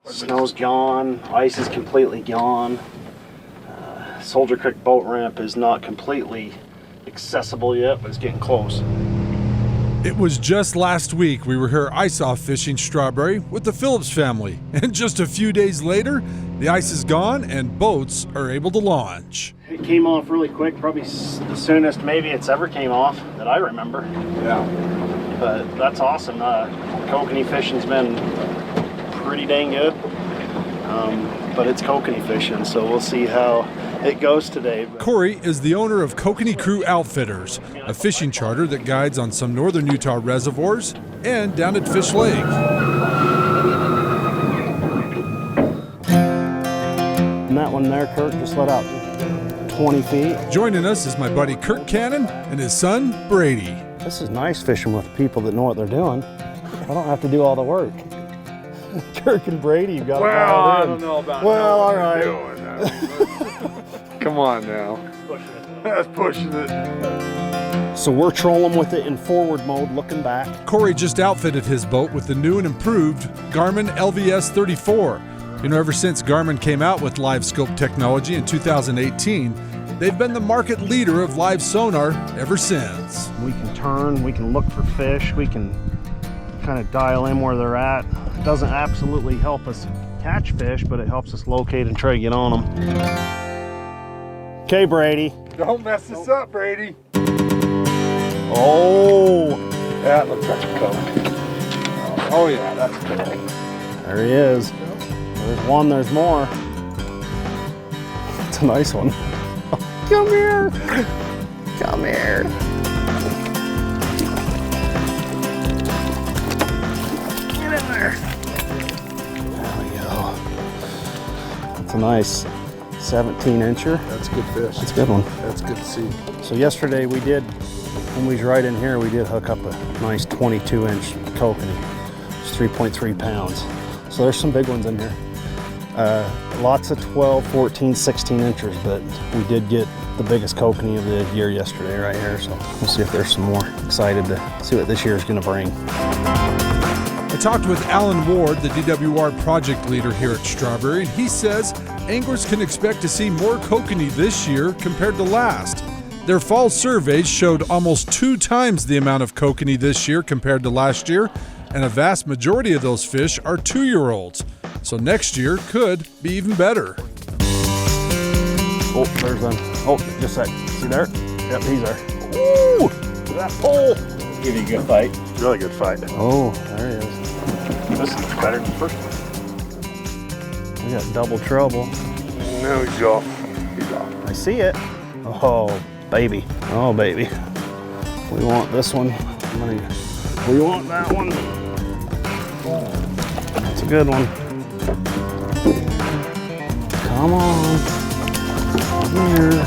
Snow's gone, ice is completely gone. Soldier Creek boat ramp is not completely accessible yet, but it's getting close. It was just last week we were here ice-off fishing Strawberry with the Phillips family. And just a few days later, the ice is gone and boats are able to launch. It came off really quick, probably the soonest maybe it's ever came off that I remember. Yeah. But that's awesome. Kokanee fishing's been pretty dang good. But it's kokanee fishing, so we'll see how it goes today. Corey is the owner of Kokanee Krew Outfitters, a fishing charter that guides on some northern Utah reservoirs and down at Fish Lake. And that one there, Kurt, just let out 20 feet. Joining us is my buddy Kurt Cannon and his son, Brady. This is nice fishing with people that know what they're doing. I don't have to do all the work. Kirk and Brady, you've got it I in. don't know about well, all right. Come on now. That's pushing it. So we're trolling with it in forward mode, looking back. Corey just outfitted his boat with the new and improved Garmin LVS 34. You know, ever since Garmin came out with live scope technology in 2018, they've been the market leader of live sonar ever since. We can turn, we can look for fish, we can kind of dial in where they're at. It doesn't absolutely help us catch fish, but it helps us locate and try to get on them. Okay, Brady. Don't mess this up, Brady. Oh! That looks like a Coke. Oh yeah, that's cool. There he is. There's one, there's more. It's a nice one. Come here. Come here. Get in there. There we go. That's a nice 17-incher. That's a good fish. That's a good one. That's good to see. So yesterday we did, when we was right in here, we did hook up a nice 22-inch kokanee. It's 3.3 pounds. So there's some big ones in here. Lots of 12, 14, 16 inches, but we did get the biggest kokanee of the year yesterday right here. So we'll see if there's some more. Excited to see what this year is going to bring. I talked with Alan Ward, the DWR project leader here at Strawberry, and he says anglers can expect to see more kokanee this year compared to last. Their fall surveys showed almost 2 times the amount of kokanee this year compared to last year, and a vast majority of those fish are 2-year-olds. So next year could be even better. Oh, there's one. Oh, just a sec. See there? Yep, he's there. Ooh! Look at that pole! Give you a good fight. Really good fight. Oh, there he is. This is better than the first one. We got double trouble. No, he's off. He's off. I see it. Oh, baby. Oh, baby. We want this one. We want that one. That's a good one. Come on. Come here.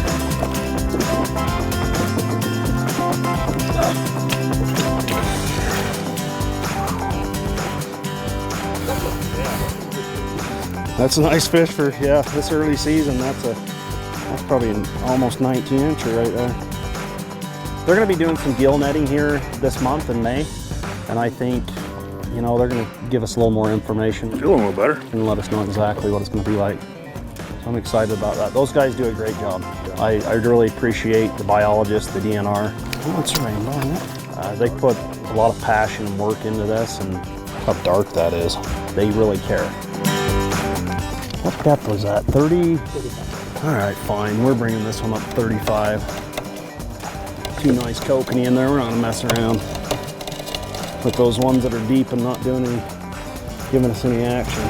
That's a nice fish for, yeah, this early season. That's probably an almost 19-incher right there. They're going to be doing some gill netting here this month in May, and I think, you know, they're going to give us a little more information. Feeling a little better. And let us know exactly what it's going to be like. So I'm excited about that. Those guys do a great job. I really appreciate the biologists, the DNR. Oh, it's a rainbow, isn't it? They put a lot of passion and work into this, and how dark that is. They really care. What depth was that? 30? 35. All right, fine. We're bringing this one up 35. 2 nice kokanee in there. We're not gonna mess around with those ones that are deep and not doing any, giving us any action.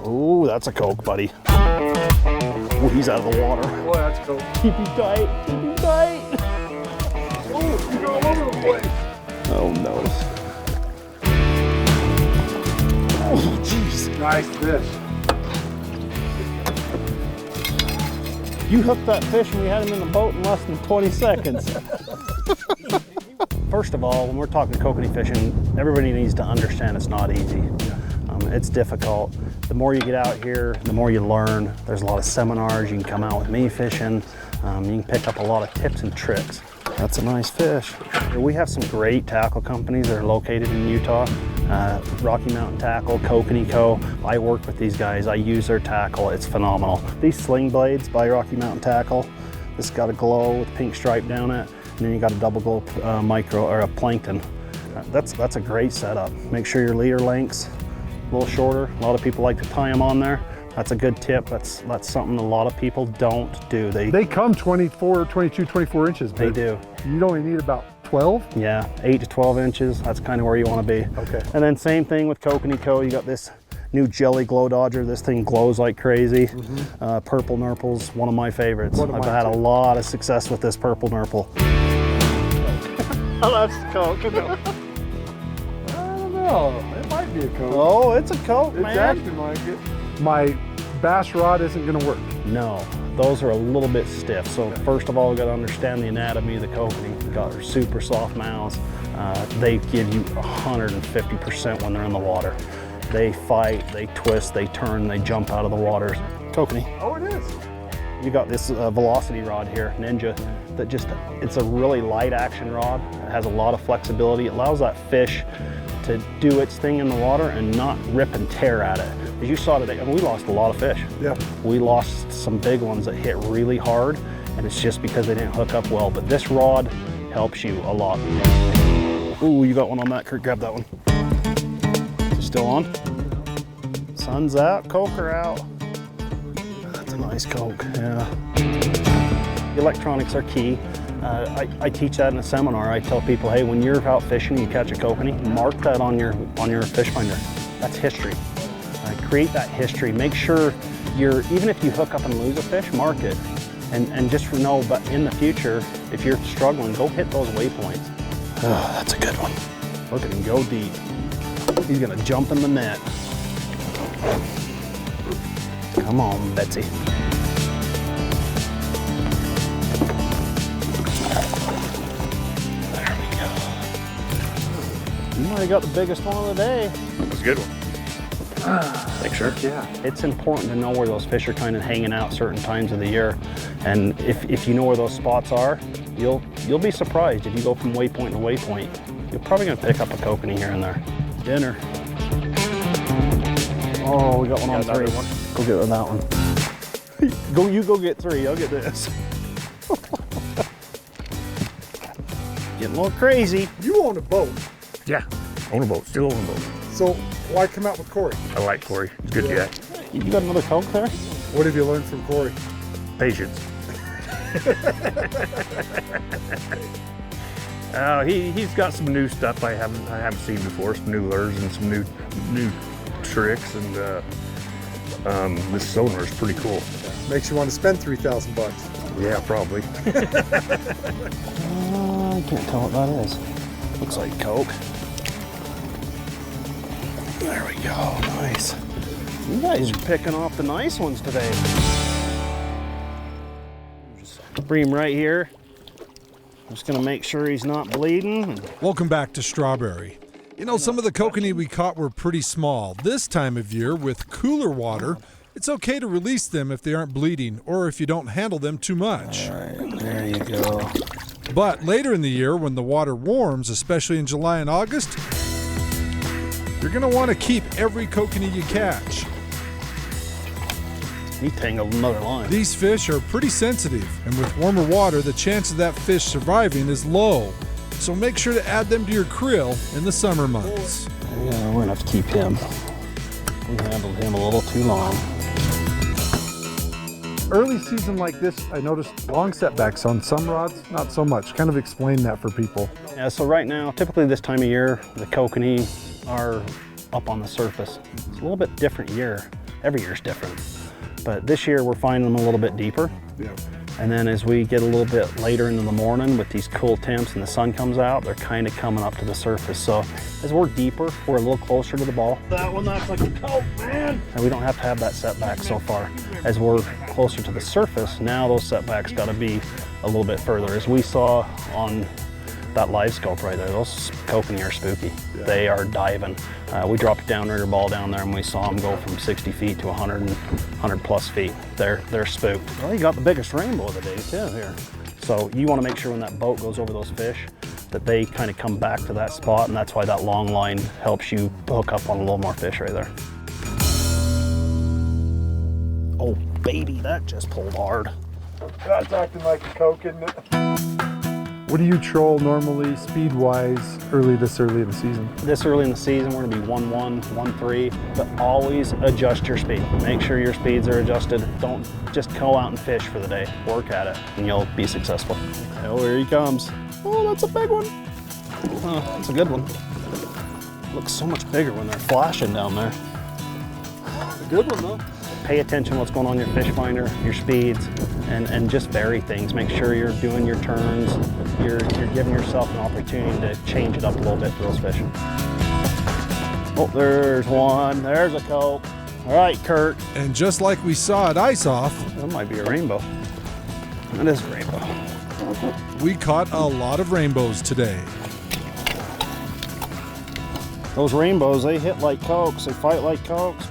Oh, that's a coke, buddy. Oh, he's out of the water. Boy, that's cool. Keep him tight. Keep him tight. Oh, you're all over the place. Oh no. Oh, jeez. Nice fish. You hooked that fish and we had him in the boat in less than 20 seconds. First of all, when we're talking kokanee fishing, everybody needs to understand it's not easy. It's difficult. The more you get out here, the more you learn. There's a lot of seminars. You can come out with me fishing. You can pick up a lot of tips and tricks. That's a nice fish. We have some great tackle companies that are located in Utah. Rocky Mountain Tackle, Kokanee Krew. I work with these guys. I use their tackle. It's phenomenal. These sling blades by Rocky Mountain Tackle, this got a glow with pink stripe down it, and then you got a double glow micro or a plankton. That's a great setup. Make sure your leader length's a little shorter. A lot of people like to tie them on there. That's a good tip. That's something a lot of people don't do. They come 24, 22, 24 inches. They do. You only need about 12? Yeah, 8 to 12 inches. That's kind of where you want to be. Okay. And then same thing with Kokanee Krew. You got this new jelly glow dodger. This thing glows like crazy. Purple Nurple's one of my favorites. I've had a lot of success with this purple Nurple. Oh, that's Coke. I don't know. It might be a Coke. Oh, it's a Coke, man. It's acting like it. My bass rod isn't going to work. No, those are a little bit stiff. So first of all, we got to understand the anatomy of the kokanee. We've got super soft mouths. They give you 150% when they're in the water. They fight, they twist, they turn, they jump out of the waters. Kokanee. Oh, it is. You got this velocity rod here, Ninja, that it's a really light action rod. It has a lot of flexibility. It allows that fish to do its thing in the water and not rip and tear at it. As you saw today, I mean, we lost a lot of fish. Yeah. We lost some big ones that hit really hard, and it's just because they didn't hook up well. But this rod helps you a lot. Ooh, you got one on that, Kurt, grab that one. Is it still on? Sun's out, Coker out. That's a nice Coke, yeah. Electronics are key. I teach that in a seminar. I tell people, hey, when you're out fishing and you catch a kokanee, mark that on your fish finder. That's history. Create that history. Make sure even if you hook up and lose a fish, mark it. And just know, but in the future, if you're struggling, go hit those waypoints. Oh, that's a good one. Look at him go deep. He's gonna jump in the net. Come on, Betsy. You might have got the biggest one of the day. That's a good one. Thanks, sir. Yeah. It's important to know where those fish are kind of hanging out certain times of the year. And if you know where those spots are, you'll be surprised if you go from waypoint to waypoint. You're probably gonna pick up a kokanee here and there. Dinner. Oh, we got one on three. Go get that one. You go get three, I'll get this. Getting a little crazy. You own a boat. Yeah, own a boat, still own a boat. So why come out with Corey? I like Corey, he's a good guy. You got another Coke there? What have you learned from Corey? Patience. He's got some new stuff I haven't seen before, some new lures and some new tricks, and this sonar is pretty cool. Makes you want to spend $3,000. Yeah, probably. I can't tell what that is. Looks like Coke. There we go, nice. You guys are picking off the nice ones today. Just bring him right here. I'm just gonna make sure he's not bleeding. Welcome back to Strawberry. You know, some of the kokanee we caught were pretty small. This time of year, with cooler water, it's okay to release them if they aren't bleeding or if you don't handle them too much. All right, there you go. But later in the year, when the water warms, especially in July and August, you're gonna want to keep every kokanee you catch. He tangled another line. These fish are pretty sensitive, and with warmer water, the chance of that fish surviving is low. So make sure to add them to your krill in the summer months. Yeah, we're gonna have to keep him. We handled him a little too long. Early season like this, I noticed long setbacks on some rods, not so much. Kind of explain that for people. Yeah, so right now, typically this time of year, the kokanee are up on the surface. It's a little bit different year. Every year's different. But this year we're finding them a little bit deeper. Yeah. And then as we get a little bit later into the morning with these cool temps and the sun comes out, they're kind of coming up to the surface. So as we're deeper, we're a little closer to the ball. That one, that's like a Coke, man. And we don't have to have that setback so far. As we're closer to the surface, now those setbacks got to be a little bit further. As we saw on that live scope right there, those kokanee are spooky. Yeah. They are diving. We dropped a downrigger ball down there and we saw them go from 60 feet to 100 plus feet. They're spooked. Well, you got the biggest rainbow of the day too here. So you want to make sure when that boat goes over those fish, that they kind of come back to that spot, and that's why that long line helps you hook up on a little more fish right there. Oh baby, that just pulled hard. That's acting like a Coke, isn't it? What do you troll normally speed-wise this early in the season? This early in the season, we're gonna be 1-1, 1-3, but always adjust your speed. Make sure your speeds are adjusted. Don't just go out and fish for the day. Work at it, and you'll be successful. Oh, here he comes. Oh, that's a big one. Oh, that's a good one. Looks so much bigger when they're flashing down there. A good one though. Pay attention to what's going on in your fish finder, your speeds, and just vary things. Make sure you're doing your turns. You're giving yourself an opportunity to change it up a little bit for those fish. Oh, there's one. There's a Coke. All right, Kurt. And just like we saw at Ice Off, That might be a rainbow. That is a rainbow. we caught a lot of rainbows today. Those rainbows, they hit like Cokes. They fight like Cokes.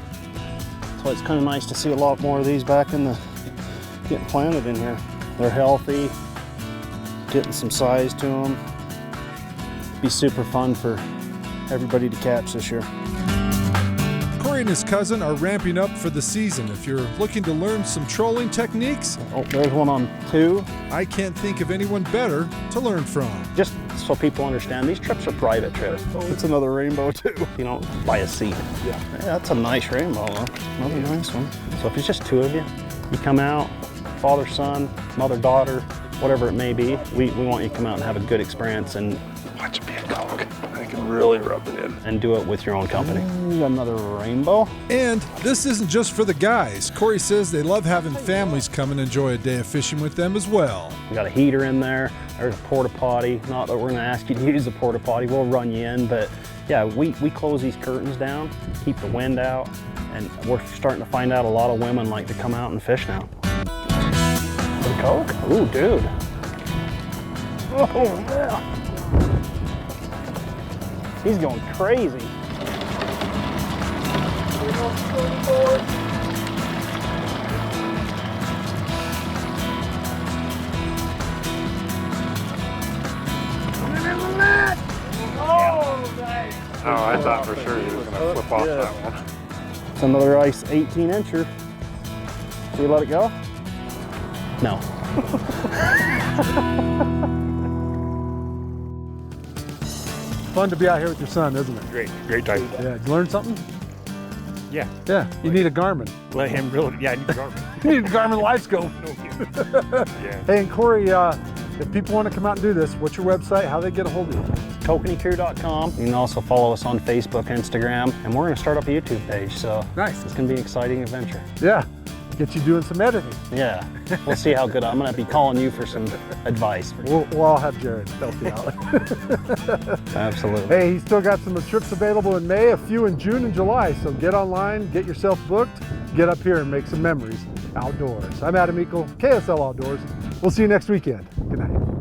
So it's kind of nice to see a lot more of these back in the, getting planted in here. They're healthy, getting some size to them. Be super fun for everybody to catch this year. Corey and his cousin are ramping up for the season. If you're looking to learn some trolling techniques, Oh, there's one on 2. I can't think of anyone better to learn from. Just so people understand, these trips are private trips. Oh, it's another rainbow too. You don't buy a seat. Yeah, that's a nice rainbow though. Another nice one. So if it's just 2 of you, you come out, father, son, mother, daughter, whatever it may be, we want you to come out and have a good experience and watch it be a Coke. I can really rub it in. And do it with your own company. Ooh, another rainbow. And this isn't just for the guys. Corey says they love having families come and enjoy a day of fishing with them as well. We got a heater in there. There's a porta potty. Not that we're gonna ask you to use the porta potty. We'll run you in, but yeah, we close these curtains down, keep the wind out, and we're starting to find out a lot of women like to come out and fish now. The Coke? Ooh, dude. Oh yeah. He's going crazy. Oh, I thought for sure he was going to flip off that one. It's another ice 18-incher. Should we let it go? No. Fun to be out here with your son, isn't it? Great time. Yeah, did you learn something? Yeah. Yeah, you need a Garmin. Let him really, yeah, I need the Garmin. You need a Garmin Live Scope. No kidding. Yeah. Hey, and Corey, if people want to come out and do this, what's your website? How they get a hold of you? KokaneeKrew.com. You can also follow us on Facebook, Instagram, and we're going to start up a YouTube page, so Nice. It's going to be an exciting adventure. Yeah, get you doing some editing. Yeah, we'll see how good I'm going to be calling you for some advice. We'll all have Jared help you out. Absolutely. Hey, he's still got some trips available in May, a few in June and July, so get online, get yourself booked, get up here and make some memories outdoors. I'm Adam Eagle, KSL Outdoors. We'll see you next weekend. Good night.